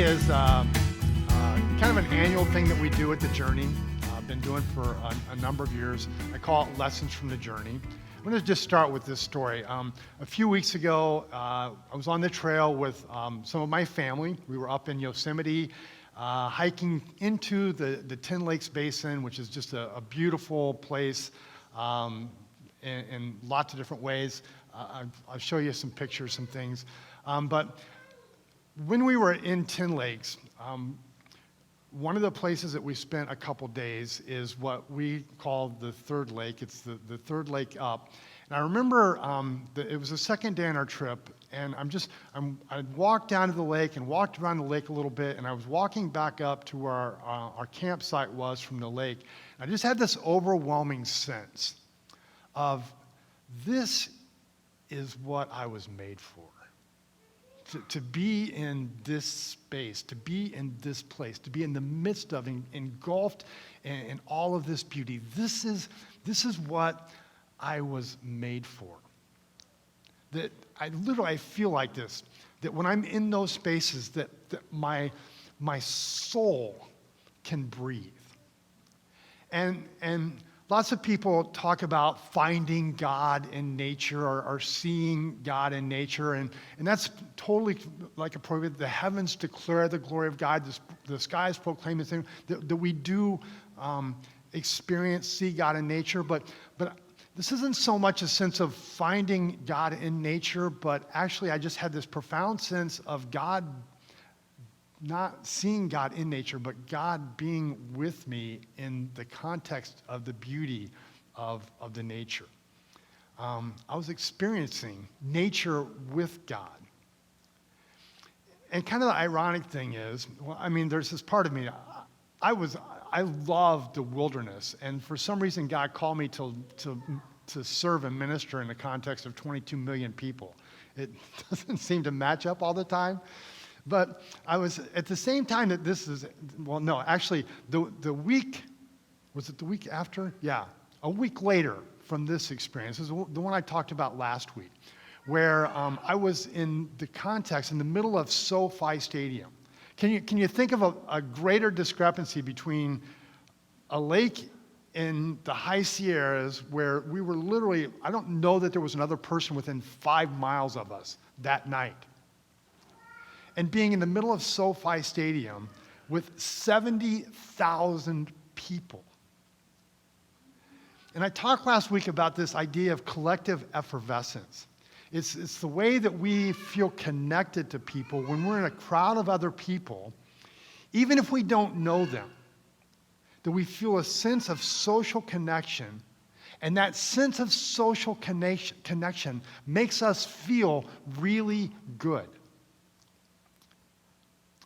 is kind of an annual thing that we do at The Journey. I've been doing for a number of years. I call it Lessons from the Journey. I'm going to just start with this story. A few weeks ago, I was on the trail with some of my family. We were up in Yosemite, hiking into the Tin Lakes Basin, which is just a beautiful place in lots of different ways. I'll show you some pictures, some things. But when we were in Tin Lakes, one of the places that we spent a couple days is what we call the third lake. It's the third lake up. And I remember it was the second day on our trip, and I walked down to the lake and walked around the lake a little bit, and I was walking back up to where our campsite was from the lake. I just had this overwhelming sense of this is what I was made for. To be in this space, to be in this place, to be in the midst of, engulfed in all of this beauty. This is what I was made for. That I feel like this, that when I'm in those spaces, that my soul can breathe. And lots of people talk about finding God in nature or seeing God in nature, and that's totally like appropriate. The heavens declare the glory of God. The skies proclaim His name. That we do see God in nature, but this isn't so much a sense of finding God in nature, but actually I just had this profound sense of God, not seeing God in nature, but God being with me in the context of the beauty of the nature. I was experiencing nature with God. And kind of the ironic thing is, there's this part of me, I love the wilderness, and for some reason God called me to serve and minister in the context of 22 million people. It doesn't seem to match up all the time. But I was, at the same time that the week, was it the week after? Yeah, a week later from this experience, this is the one I talked about last week, where I was in the middle of SoFi Stadium. Can you think of a greater discrepancy between a lake in the high Sierras where we were literally, I don't know that there was another person within 5 miles of us that night, and being in the middle of SoFi Stadium with 70,000 people. And I talked last week about this idea of collective effervescence. It's the way that we feel connected to people when we're in a crowd of other people, even if we don't know them, that we feel a sense of social connection, and that sense of social connection makes us feel really good.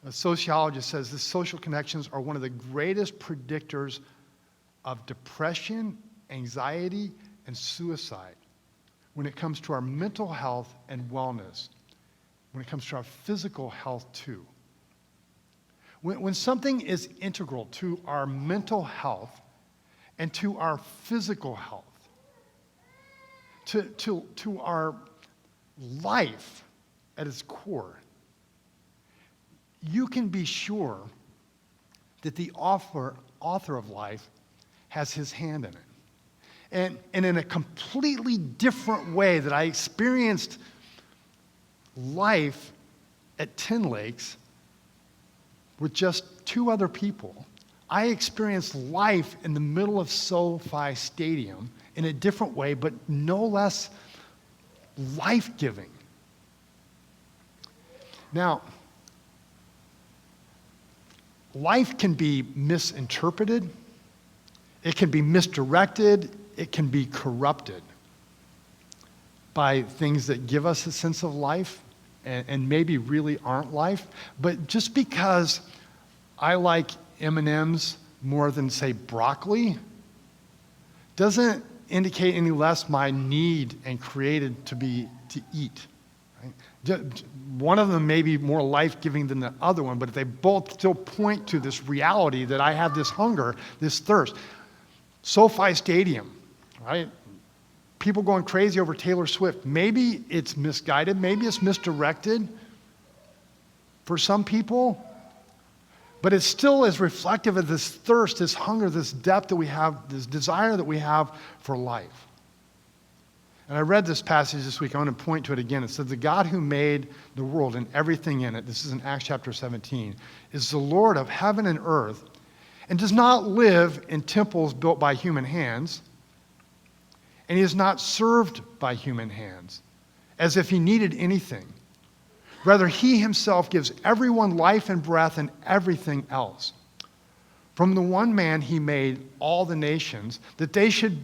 A sociologist says that social connections are one of the greatest predictors of depression, anxiety, and suicide when it comes to our mental health and wellness, when it comes to our physical health too. When something is integral to our mental health and to our physical health, to our life at its core, you can be sure that the author of life has his hand in it. And in a completely different way that I experienced life at Tin Lakes with just 2 other people, I experienced life in the middle of SoFi Stadium in a different way, but no less life-giving. Now, life can be misinterpreted, it can be misdirected, it can be corrupted by things that give us a sense of life and maybe really aren't life. But just because I like M&Ms more than, say, broccoli, doesn't indicate any less my need and created to eat. Right? One of them may be more life-giving than the other one, but they both still point to this reality that I have this hunger, this thirst. SoFi Stadium, right? People going crazy over Taylor Swift. Maybe it's misguided, maybe it's misdirected for some people, But it still is reflective of this thirst, this hunger, this depth that we have, this desire that we have for life. And I read this passage this week. I want to point to it again. It says, the God who made the world and everything in it, this is in Acts chapter 17, is the Lord of heaven and earth, and does not live in temples built by human hands, and he is not served by human hands, as if he needed anything. Rather, he himself gives everyone life and breath and everything else. From the one man he made all the nations, that they should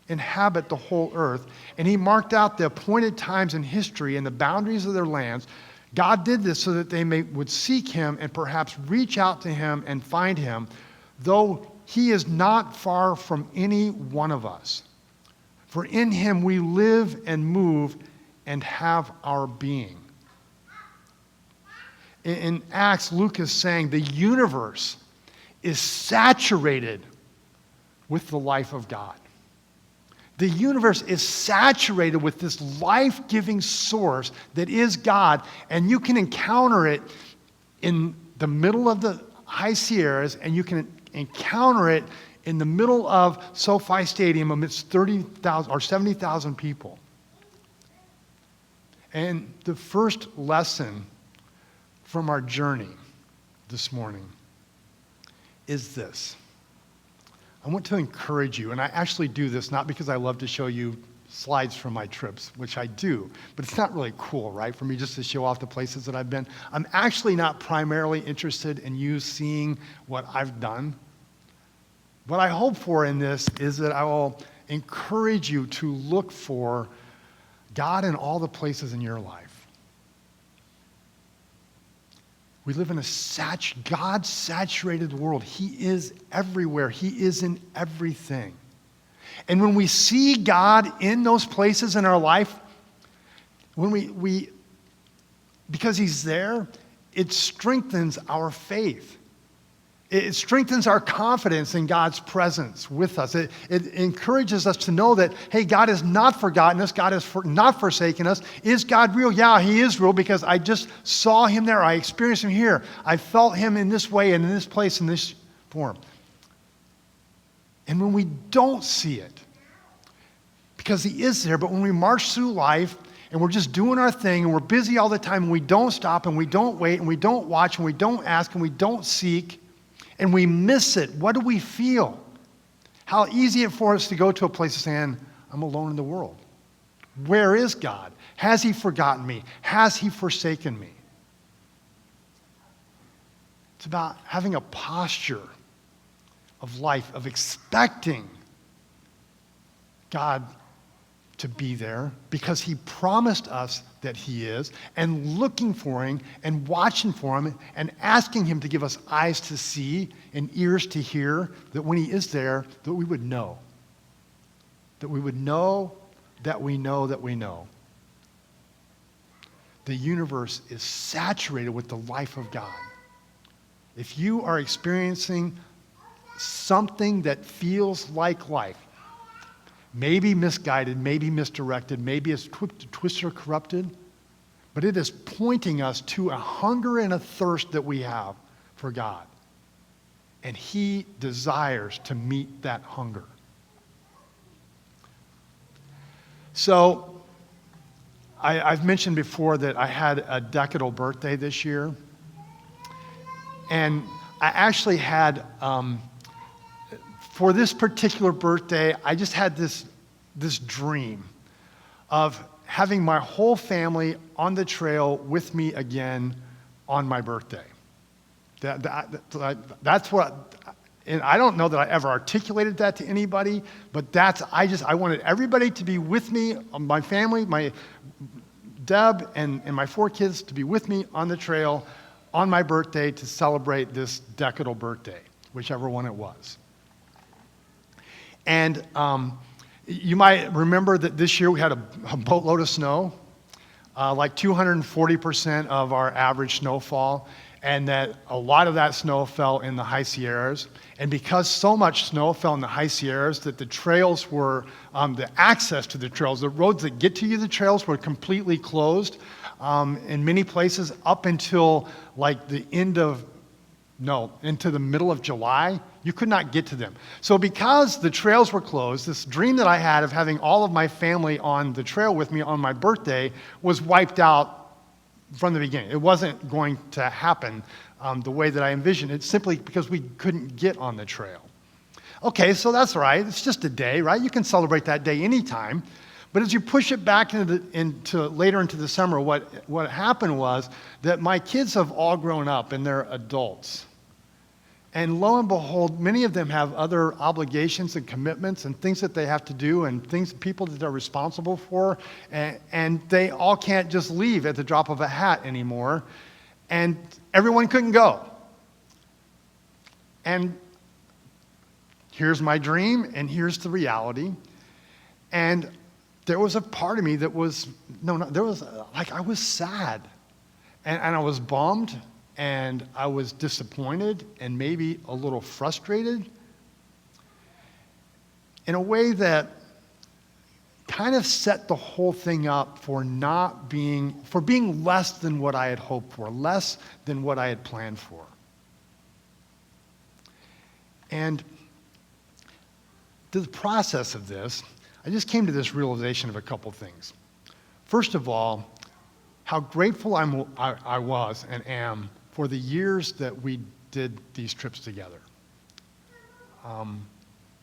inhabit the whole earth, and he marked out the appointed times in history and the boundaries of their lands. God did this so that they would seek him and perhaps reach out to him and find him, though he is not far from any one of us. For in him we live and move and have our being. In Acts, Luke is saying the universe is saturated with the life of God. The universe is saturated with this life-giving source that is God, and you can encounter it in the middle of the high Sierras, and you can encounter it in the middle of SoFi Stadium amidst 30,000 or 70,000 people. And the first lesson from our journey this morning is this. I want to encourage you, and I actually do this not because I love to show you slides from my trips, which I do, but it's not really cool, right, for me just to show off the places that I've been. I'm actually not primarily interested in you seeing what I've done. What I hope for in this is that I will encourage you to look for God in all the places in your life. We live in a God-saturated world. He is everywhere. He is in everything. And when we see God in those places in our life, when we because he's there, it strengthens our faith. It strengthens our confidence in God's presence with us. It encourages us to know that, hey, God has not forgotten us. God has not forsaken us. Is God real? Yeah, he is real because I just saw him there. I experienced him here. I felt him in this way and in this place, in this form. And when we don't see it, because he is there, but when we march through life and we're just doing our thing and we're busy all the time and we don't stop and we don't wait and we don't watch and we don't ask and we don't seek, and we miss it, what do we feel? How easy it for us to go to a place saying, I'm alone in the world. Where is God? Has he forgotten me? Has he forsaken me? It's about having a posture of life, of expecting God to be there because he promised us that he is, and looking for him and watching for him and asking him to give us eyes to see and ears to hear, that when he is there, that we would know. That we would know that we know that we know. The universe is saturated with the life of God. If you are experiencing something that feels like life, maybe misguided, maybe misdirected, maybe it's twisted or corrupted, but it is pointing us to a hunger and a thirst that we have for God. And he desires to meet that hunger. So, I've mentioned before that I had a decadal birthday this year. And I actually had, for this particular birthday, I just had this dream of having my whole family on the trail with me again on my birthday. That's what, and I don't know that I ever articulated that to anybody, but I wanted everybody to be with me, my family, my Deb and my 4 kids to be with me on the trail on my birthday to celebrate this decadal birthday, whichever one it was. And you might remember that this year we had a boatload of snow, like 240% of our average snowfall, and that a lot of that snow fell in the high Sierras. And because so much snow fell in the high Sierras, that the trails were, the access to the trails, the roads that get to you, the trails were completely closed in many places up until like the end of No, into the middle of July, you could not get to them. So because the trails were closed, this dream that I had of having all of my family on the trail with me on my birthday was wiped out from the beginning. It wasn't going to happen the way that I envisioned it, simply because we couldn't get on the trail. Okay, so that's all right. It's just a day, right? You can celebrate that day anytime. But as you push it back into later into the summer, what happened was that my kids have all grown up and they're adults. And lo and behold, many of them have other obligations and commitments and things that they have to do and people that they're responsible for. And they all can't just leave at the drop of a hat anymore. And everyone couldn't go. And here's my dream and here's the reality. And there was a part of me that was, I was sad. And I was bummed, and I was disappointed, and maybe a little frustrated in a way that kind of set the whole thing up for being less than what I had hoped for, less than what I had planned for. And the process of this, I just came to this realization of a couple things. First of all, how grateful I was and am for the years that we did these trips together.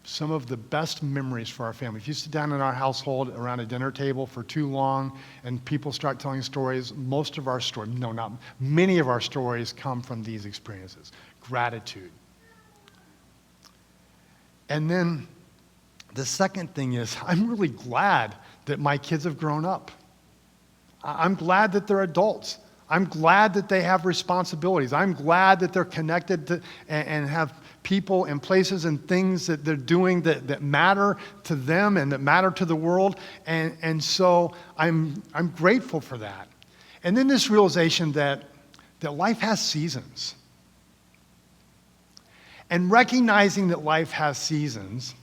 Some of the best memories for our family. If you sit down in our household around a dinner table for too long and people start telling stories, many of our stories come from these experiences. Gratitude. And then the second thing is, I'm really glad that my kids have grown up. I'm glad that they're adults. I'm glad that they have responsibilities. I'm glad that they're connected to, and have people and places and things that they're doing that matter to them and that matter to the world. And so I'm grateful for that. And then this realization that life has seasons. And recognizing that life has seasons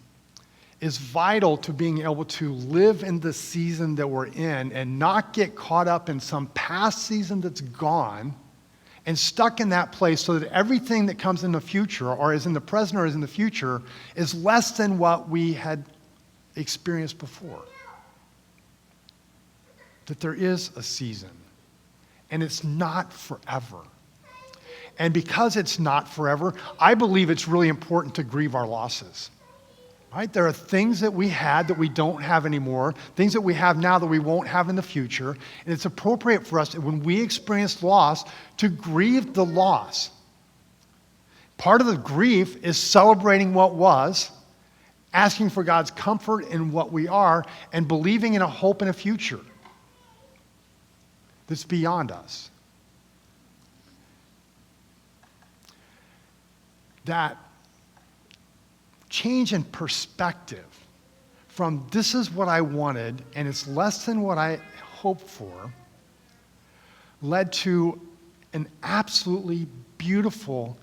is vital to being able to live in the season that we're in and not get caught up in some past season that's gone and stuck in that place, so that everything that comes in the future or is in the present or is in the future is less than what we had experienced before. That there is a season, and it's not forever. And because it's not forever, I believe it's really important to grieve our losses. Right? There are things that we had that we don't have anymore, things that we have now that we won't have in the future, and it's appropriate for us, when we experience loss, to grieve the loss. Part of the grief is celebrating what was, asking for God's comfort in what we are, and believing in a hope and a future that's beyond us. That change in perspective from this is what I wanted and it's less than what I hoped for led to an absolutely beautiful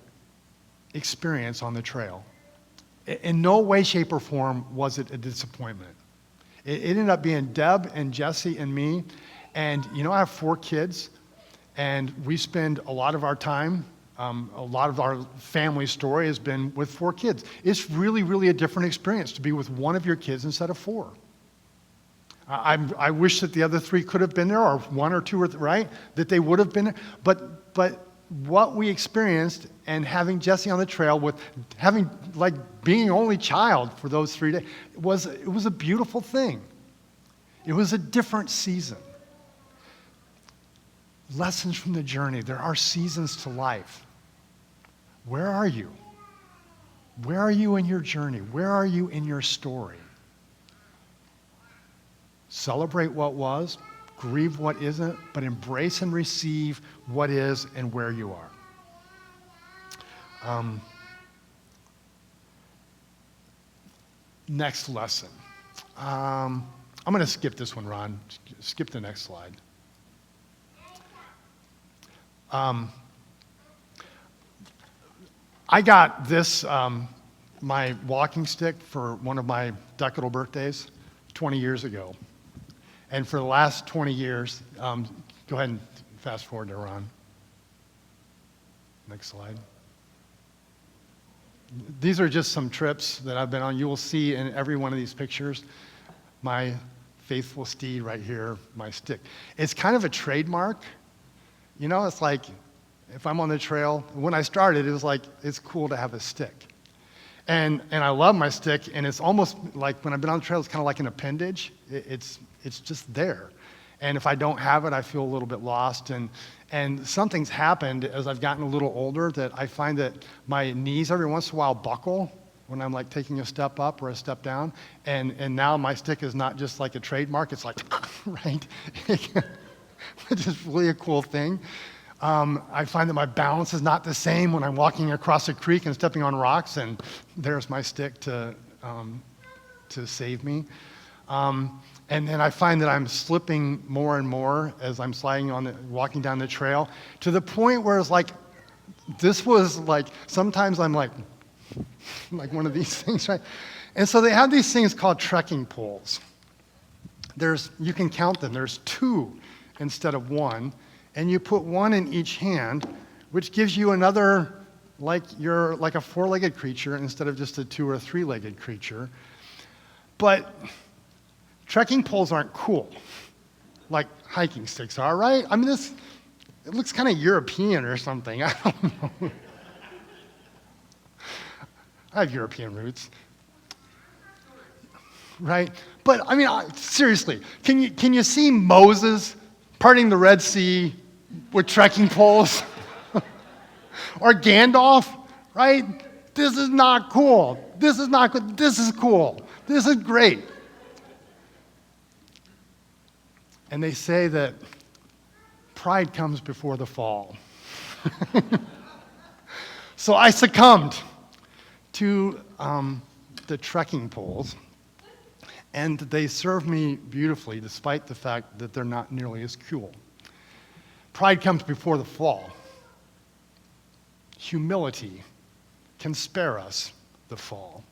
experience on the trail. In no way, shape, or form was it a disappointment. It ended up being Deb and Jesse and me. And I have 4 kids, and we spend a lot of our time, a lot of our family story has been with 4 kids. It's really, really a different experience to be with one of your kids instead of 4. I wish that the other 3 could have been there, or 1 or 2, right? That they would have been there. But what we experienced, and having Jesse on the trail, with having being only child for those 3 days, it was a beautiful thing. It was a different season. Lessons from the journey. There are seasons to life. Where are you? Where are you in your journey? Where are you in your story? Celebrate what was, grieve what isn't, but embrace and receive what is and where you are. Next lesson. I'm going to skip this one, Ron. Skip the next slide. I got this, my walking stick, for one of my decadal birthdays 20 years ago. And for the last 20 years, go ahead and fast forward to Ron. Next slide. these are just some trips that I've been on. You will see in every one of these pictures my faithful steed right here, my stick. It's kind of a trademark. You know, it's like if I'm on the trail, when I started, it was like, it's cool to have a stick. And I love my stick, and it's almost like when I've been on the trail, it's kind of like an appendage. It's just there. And if I don't have it, I feel a little bit lost. And something's happened as I've gotten a little older that I find that my knees every once in a while buckle when I'm like taking a step up or a step down. And now my stick is not just like a trademark, it's like, right? Which is really a cool thing. I find that my balance is not the same when I'm walking across a creek and stepping on rocks, and there's my stick to save me. And then I find that I'm slipping more and more as I'm walking down the trail, to the point where it's like, this was like, sometimes I'm like one of these things, right? And so they have these things called trekking poles. You can count them. There's 2 instead of 1, and you put 1 in each hand, which gives you another, you're like a 4-legged creature instead of just a 2 or 3-legged creature. But trekking poles aren't cool, like hiking sticks are, right? I mean, it looks kind of European or something. I don't know. I have European roots, right? But I mean, seriously, can you see Moses parting the Red Sea with trekking poles? Or Gandalf, right? This is not cool. This is not good. This is cool. This is great. And they say that pride comes before the fall. So I succumbed to the trekking poles, and they serve me beautifully despite the fact that they're not nearly as cool. Pride comes before the fall. Humility can spare us the fall.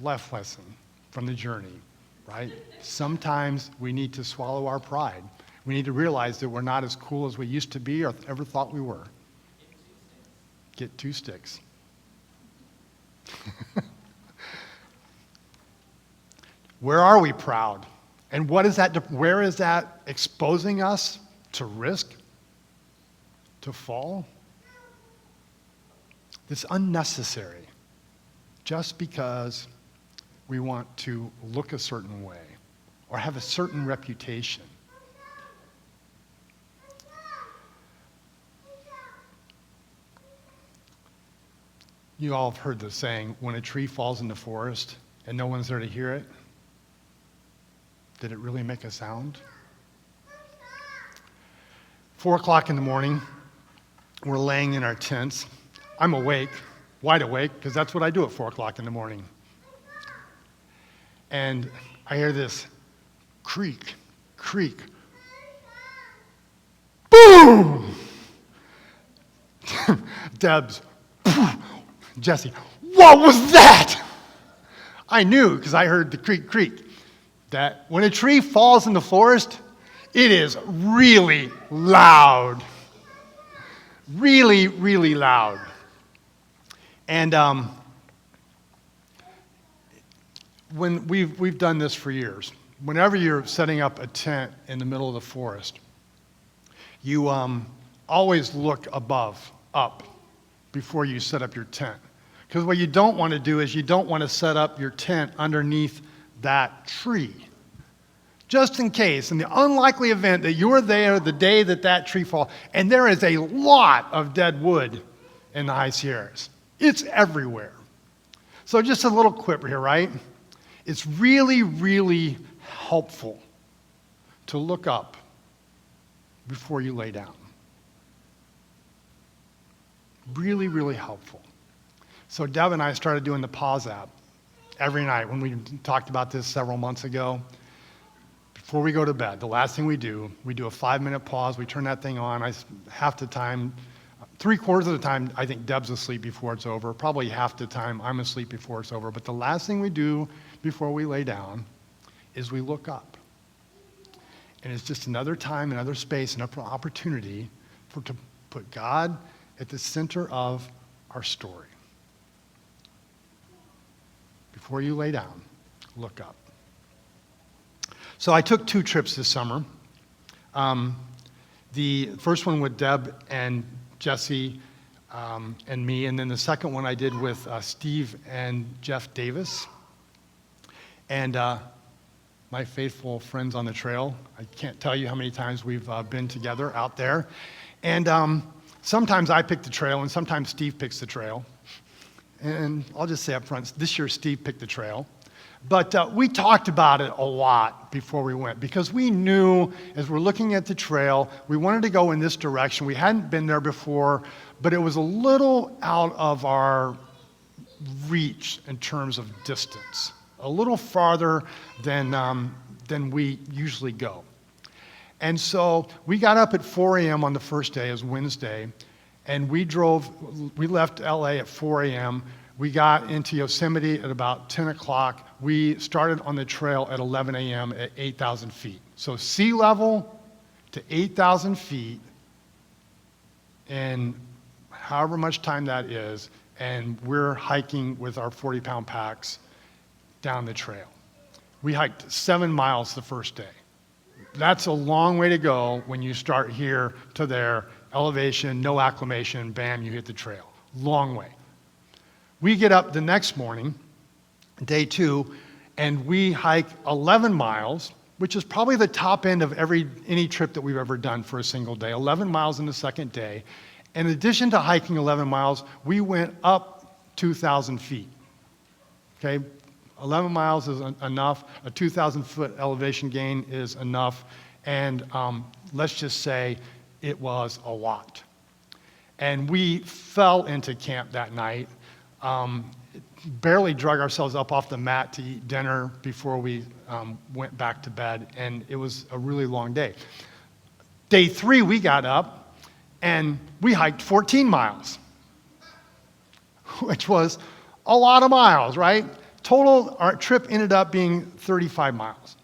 Life lesson from the journey, right? Sometimes we need to swallow our pride. We need to realize that we're not as cool as we used to be or ever thought we were. Get 2 sticks. Where are we proud? And where is that exposing us to risk, to fall? It's unnecessary just because we want to look a certain way or have a certain reputation. You all have heard the saying, when a tree falls in the forest and no one's there to hear it, did it really make a sound? 4 o'clock in the morning, we're laying in our tents. I'm awake, wide awake, because that's what I do at 4 o'clock in the morning. And I hear this creak. Boom! Deb's, Jesse, what was that? I knew, because I heard the creak, that when a tree falls in the forest, it is really loud. Really, really loud. And when we've done this for years. Whenever you're setting up a tent in the middle of the forest, you always look up, before you set up your tent. Because what you don't want to do is you don't want to set up your tent underneath that tree. Just in case, in the unlikely event that you're there the day that tree falls, and there is a lot of dead wood in the High Sierras. It's everywhere. So just a little quip here, right? It's really, really helpful to look up before you lay down. Really, really helpful. So Deb and I started doing the pause app every night when we talked about this several months ago. Before we go to bed, the last thing we do a 5-minute pause. We turn that thing on. Half the time, 3/4 of the time, I think Deb's asleep before it's over. Probably half the time, I'm asleep before it's over. But the last thing we do before we lay down is we look up. And it's just another time, another space, another opportunity to put God at the center of our story. before you lay down, look up. So I took 2 trips this summer. The first one with Deb and Jesse and me, and then the second one I did with Steve and Jeff Davis. And my faithful friends on the trail. I can't tell you how many times we've been together out there. And sometimes I pick the trail, and sometimes Steve picks the trail. And I'll just say up front, this year Steve picked the trail. But we talked about it a lot before we went, because we knew as we're looking at the trail, we wanted to go in this direction. We hadn't been there before, but it was a little out of our reach in terms of distance, a little farther than we usually go. And so we got up at 4 a.m. on the first day, it was Wednesday, and we left LA at 4 a.m. We got into Yosemite at about 10 o'clock. We started on the trail at 11 a.m. at 8,000 feet. So sea level to 8,000 feet in however much time that is, and we're hiking with our 40-pound packs down the trail. We hiked 7 miles the first day. That's a long way to go when you start here to there, elevation, no acclimation, bam, you hit the trail. Long way. We get up the next morning, day 2, and we hike 11 miles, which is probably the top end of any trip that we've ever done for a single day. 11 miles in the second day. In addition to hiking 11 miles, we went up 2,000 feet. Okay, 11 miles is enough. A 2,000-foot elevation gain is enough. And let's just say it was a lot. And we fell into camp that night. Barely drug ourselves up off the mat to eat dinner before we went back to bed, and it was a really long day. Day 3, we got up, and we hiked 14 miles, which was a lot of miles, right? Total, our trip ended up being 35 miles.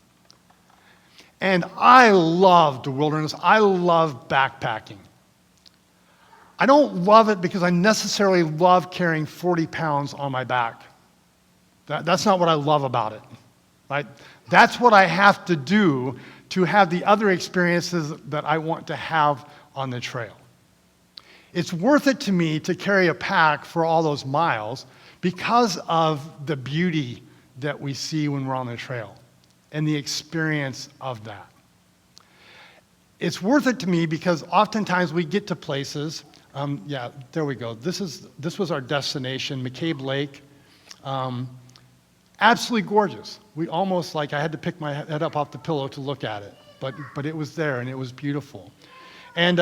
And I loved the wilderness. I love backpacking. I don't love it because I necessarily love carrying 40 pounds on my back. That's not what I love about it, right? That's what I have to do to have the other experiences that I want to have on the trail. It's worth it to me to carry a pack for all those miles because of the beauty that we see when we're on the trail and the experience of that. It's worth it to me because oftentimes we get to places. Yeah, there we go. This was our destination, McCabe Lake. Absolutely gorgeous. We almost, I had to pick my head up off the pillow to look at it, but it was there and it was beautiful. And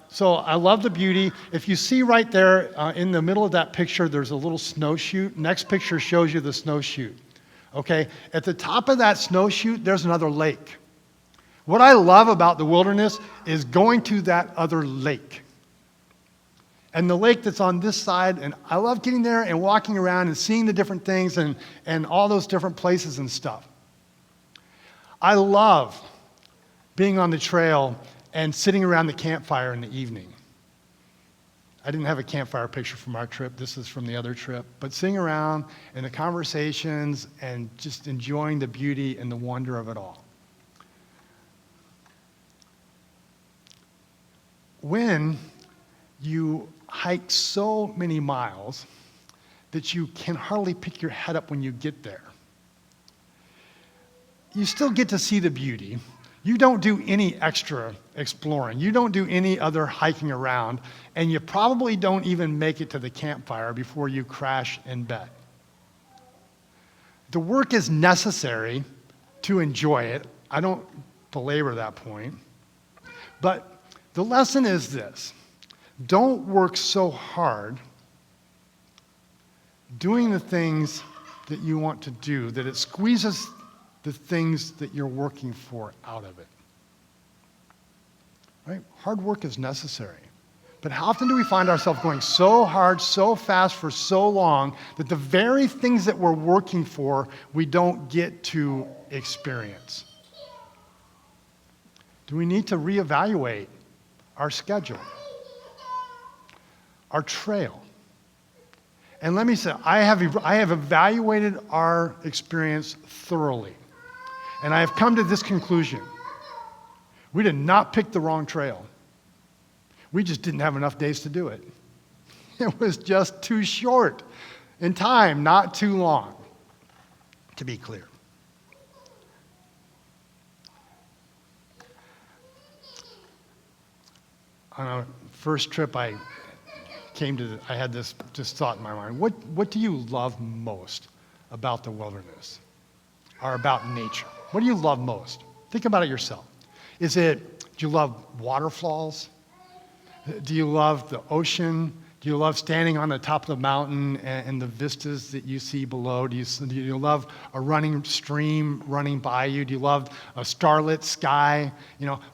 so I love the beauty. If you see right there in the middle of that picture, there's a little snowshoot. Next picture shows you the snowshoot. Okay, at the top of that snowshoot, there's another lake. What I love about the wilderness is going to that other lake. And the lake that's on this side, and I love getting there and walking around and seeing the different things and all those different places and stuff. I love being on the trail and sitting around the campfire in the evening. I didn't have a campfire picture from our trip. This is from the other trip. But sitting around and the conversations and just enjoying the beauty and the wonder of it all. When you hike so many miles that you can hardly pick your head up when you get there, you still get to see the beauty. You don't do any extra exploring. You don't do any other hiking around, and you probably don't even make it to the campfire before you crash in bed. The work is necessary to enjoy it. I don't belabor that point. But the lesson is this. Don't work so hard doing the things that you want to do that it squeezes the things that you're working for out of it. Right? Hard work is necessary. But how often do we find ourselves going so hard, so fast for so long that the very things that we're working for, we don't get to experience? Do we need to reevaluate our schedule, our trail, And let me say, I have evaluated our experience thoroughly. And I have come to this conclusion. We did not pick the wrong trail. We just didn't have enough days to do it. It was just too short in time, not too long, to be clear. On our first trip, I had this just thought in my mind. What do you love most about the wilderness or about nature? What do you love most? Think about it yourself. Do you love waterfalls? Do you love the ocean? Do you love standing on the top of the mountain and the vistas that you see below? Do you love a running stream running by you? Do you love a starlit sky?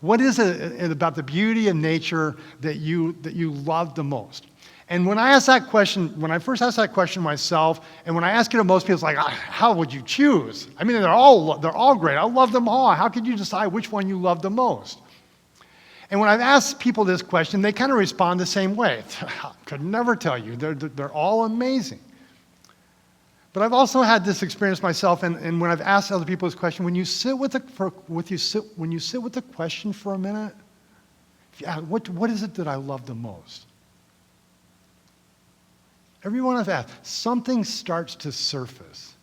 What is it about the beauty of nature that you love the most? And when I first asked that question myself, and when I ask it to most people, it's like, how would you choose? I mean, they're all great. I love them all. How could you decide which one you love the most? And when I've asked people this question, they kind of respond the same way. I could never tell you. They're all amazing. But I've also had this experience myself, and when I've asked other people this question, when you sit with the question for a minute, what is it that I love the most? Everyone I've asked, something starts to surface,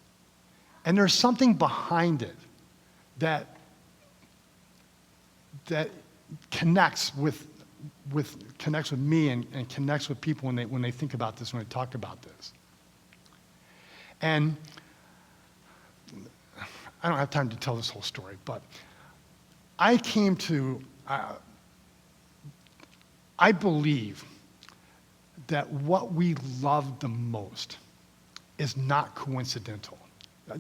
and there's something behind it that connects with me and connects with people when they think about this, when they talk about this. And I don't have time to tell this whole story, but I believe that what we love the most is not coincidental.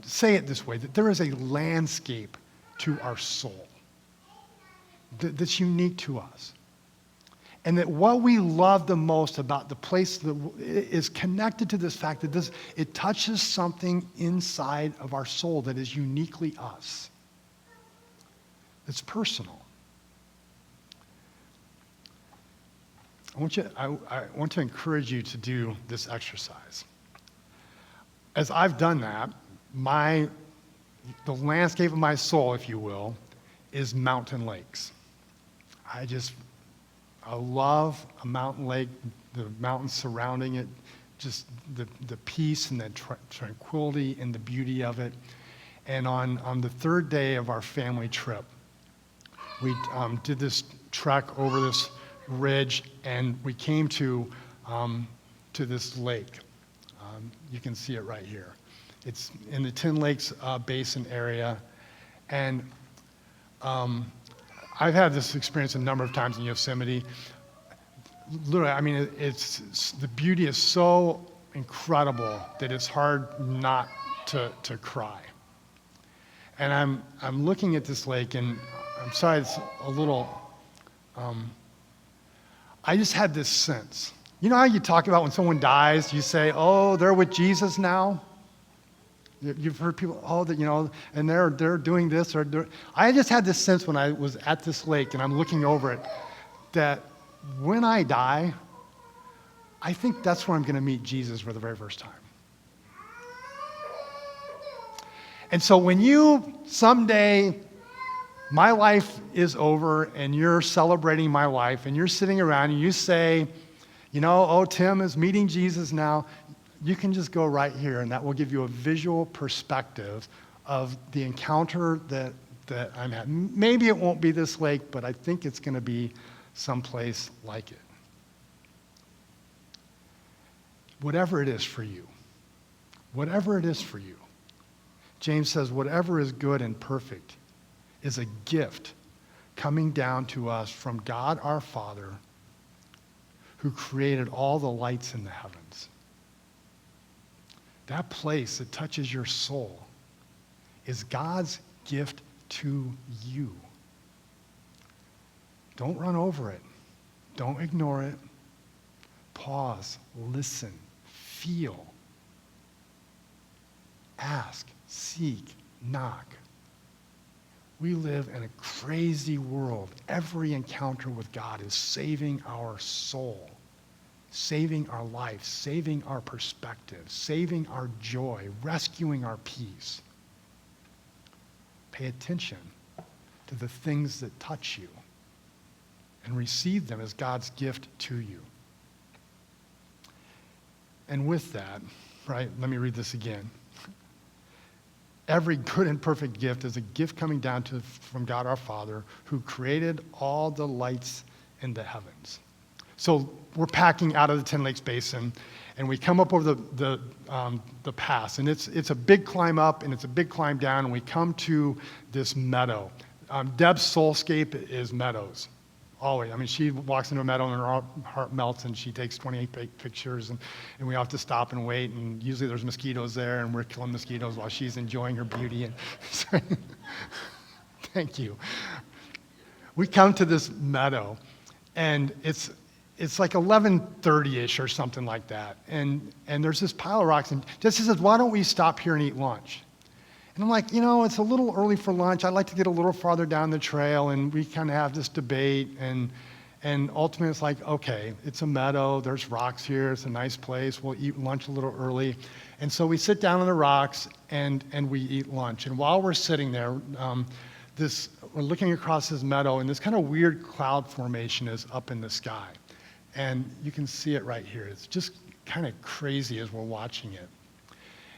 Say it this way, that there is a landscape to our soul that's unique to us. And that what we love the most about the place is connected to this fact that it touches something inside of our soul that is uniquely us. It's personal. I want to encourage you to do this exercise. As I've done that, the landscape of my soul, if you will, is mountain lakes. I love a mountain lake, the mountains surrounding it, just the peace and the tranquility and the beauty of it. And on the third day of our family trip, we did this trek over this ridge, and we came to this lake. You can see it right here. It's in the Tin Lakes Basin area, and I've had this experience a number of times in Yosemite. Literally, I mean, the beauty is so incredible that it's hard not to cry. And I'm looking at this lake, and I'm sorry, it's a little. I just had this sense. You know how you talk about when someone dies, you say, "Oh, they're with Jesus now." You've heard people, and they're doing this or doing. I just had this sense when I was at this lake and I'm looking over it, that when I die, I think that's where I'm going to meet Jesus for the very first time. And so when someday, my life is over and you're celebrating my life and you're sitting around and you say, Tim is meeting Jesus now, you can just go right here and that will give you a visual perspective of the encounter that I'm having. Maybe it won't be this lake, but I think it's going to be someplace like it. Whatever it is for you. James says, whatever is good and perfect is a gift coming down to us from God our Father, who created all the lights in the heavens. That place that touches your soul is God's gift to you. Don't run over it. Don't ignore it. Pause, listen, feel, ask, seek, knock. We live in a crazy world. Every encounter with God is saving our soul. saving our life, saving our perspective, saving our joy, rescuing our peace. Pay attention to the things that touch you and receive them as God's gift to you. And with that, right, let me read this again. Every good and perfect gift is a gift coming down from God our Father, who created all the lights in the heavens. So we're packing out of the 10 Lakes Basin, and we come up over the pass, and it's a big climb up and it's a big climb down, and we come to this meadow. Deb's soulscape is meadows. Always. I mean, she walks into a meadow and her heart melts, and she takes 28 pictures, and we have to stop and wait, and usually there's mosquitoes there, and we're killing mosquitoes while she's enjoying her beauty. And thank you. We come to this meadow, and it's like 11:30-ish or something like that, and there's this pile of rocks, and Jesse says, why don't we stop here and eat lunch? And I'm like, it's a little early for lunch. I'd like to get a little farther down the trail, and we kind of have this debate, and ultimately it's like, okay, it's a meadow, there's rocks here, it's a nice place, we'll eat lunch a little early. And so we sit down on the rocks, and we eat lunch. And while we're sitting there, we're looking across this meadow, and this kind of weird cloud formation is up in the sky. And you can see it right here. It's just kind of crazy as we're watching it.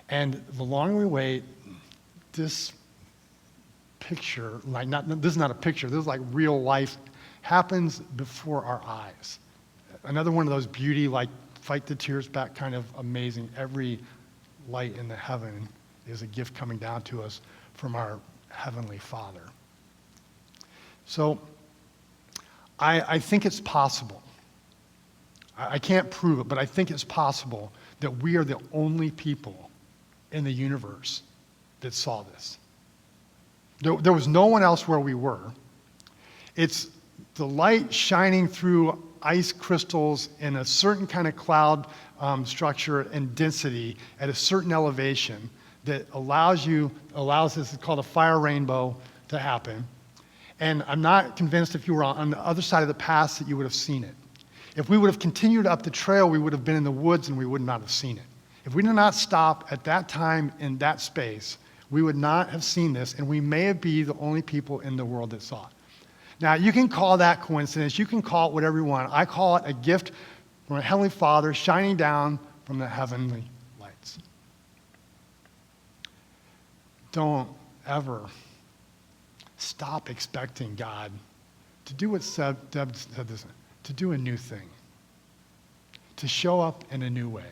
And the longer we wait, this picture, this is not a picture, this is like real life, happens before our eyes. Another one of those beauty, like fight the tears back kind of amazing. Every light in the heaven is a gift coming down to us from our Heavenly Father. So I think it's possible. I can't prove it, but I think it's possible that we are the only people in the universe that saw this. There was no one else where we were. It's the light shining through ice crystals in a certain kind of cloud structure and density at a certain elevation that allows this, it's called a fire rainbow, to happen. And I'm not convinced if you were on the other side of the pass that you would have seen it. If we would have continued up the trail, we would have been in the woods and we would not have seen it. If we did not stop at that time in that space, we would not have seen this, and we may be the only people in the world that saw it. Now, you can call that coincidence. You can call it whatever you want. I call it a gift from a Heavenly Father shining down from the heavenly lights. Don't ever stop expecting God to do what Deb said this, to do a new thing, to show up in a new way,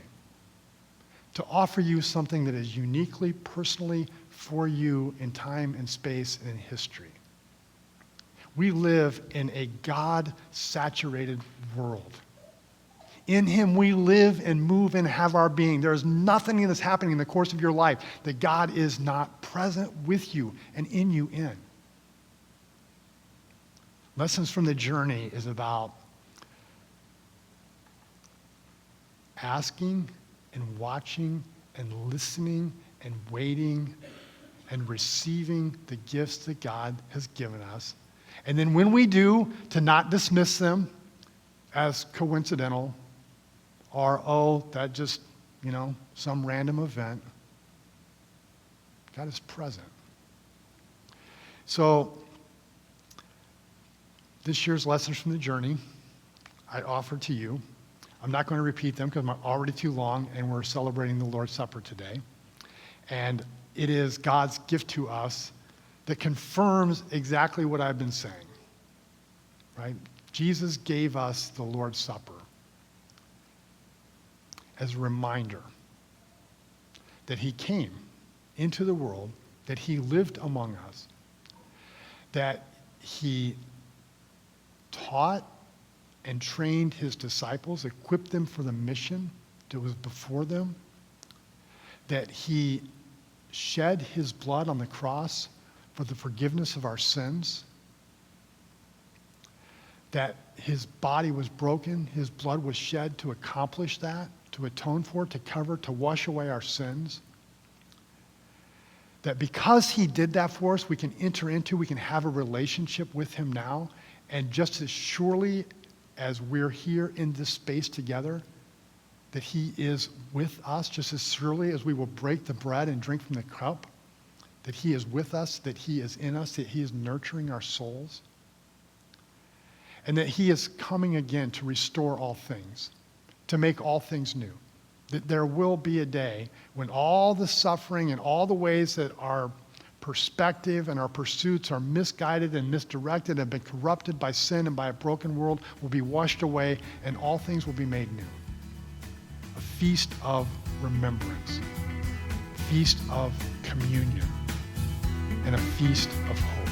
to offer you something that is uniquely, personally for you in time and space and in history. We live in a God-saturated world. In Him we live and move and have our being. There is nothing that's happening in the course of your life that God is not present with you and in you in. Lessons from the Journey is about asking and watching and listening and waiting and receiving the gifts that God has given us. And then when we do, to not dismiss them as coincidental or, that just, some random event. God is present. So this year's Lessons from the Journey, I offer to you. I'm not going to repeat them because I'm already too long, and we're celebrating the Lord's Supper today. And it is God's gift to us that confirms exactly what I've been saying, right? Jesus gave us the Lord's Supper as a reminder that He came into the world, that He lived among us, that He taught and trained His disciples, equipped them for the mission that was before them, that He shed His blood on the cross for the forgiveness of our sins, that His body was broken, His blood was shed to accomplish that, to atone for, to cover, to wash away our sins, that because He did that for us, we can have a relationship with Him now, and just as surely as we're here in this space together, that he is with us just as surely as we will break the bread and drink from the cup, that he is with us, that he is in us, that he is nurturing our souls, and that he is coming again to restore all things, to make all things new. That there will be a day when all the suffering and all the ways that our perspective and our pursuits are misguided and misdirected and have been corrupted by sin and by a broken world will be washed away, and all things will be made new. A feast of remembrance, feast of communion, and a feast of hope.